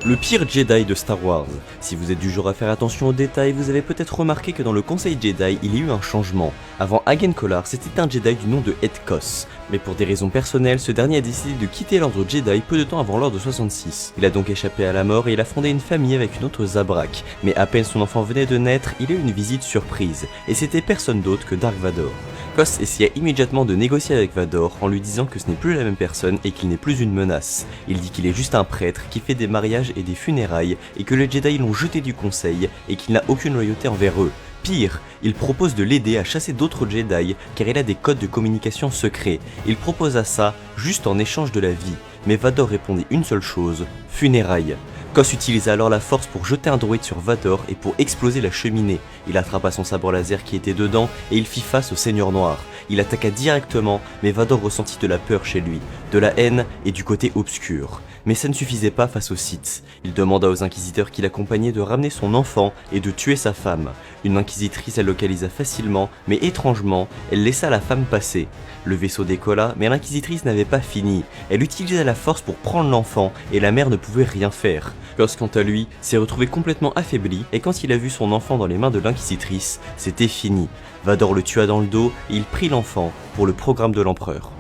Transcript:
Le pire Jedi de Star Wars. Si vous êtes du genre à faire attention aux détails, vous avez peut-être remarqué que dans le Conseil Jedi, il y a eu un changement. Avant Hagen Kolar, c'était un Jedi du nom de Ed Kos. Mais pour des raisons personnelles, ce dernier a décidé de quitter l'ordre Jedi peu de temps avant l'ordre 66. Il a donc échappé à la mort et il a fondé une famille avec une autre Zabrak. Mais à peine son enfant venait de naître, il a eu une visite surprise. Et c'était personne d'autre que Dark Vador. Kos essaya immédiatement de négocier avec Vador en lui disant que ce n'est plus la même personne et qu'il n'est plus une menace. Il dit qu'il est juste un prêtre qui fait des mariages et des funérailles et que les Jedi l'ont jeté du conseil et qu'il n'a aucune loyauté envers eux. Pire, il propose de l'aider à chasser d'autres Jedi car il a des codes de communication secrets. Il proposa ça juste en échange de la vie. Mais Vador répondit une seule chose, funérailles. Kos utilisa alors la force pour jeter un droïde sur Vador et pour exploser la cheminée. Il attrapa son sabre laser qui était dedans et il fit face au Seigneur Noir. Il attaqua directement, mais Vador ressentit de la peur chez lui, de la haine et du côté obscur. Mais ça ne suffisait pas face aux Sith. Il demanda aux inquisiteurs qui l'accompagnaient de ramener son enfant et de tuer sa femme. Une inquisitrice la localisa facilement, mais étrangement, elle laissa la femme passer. Le vaisseau décolla, mais l'inquisitrice n'avait pas fini. Elle utilisa la force pour prendre l'enfant, et la mère ne pouvait rien faire. Kos, quant à lui, s'est retrouvé complètement affaibli, et quand il a vu son enfant dans les mains de l'inquisitrice, c'était fini. Vador le tua dans le dos, et il prit l'enfant pour le programme de l'empereur.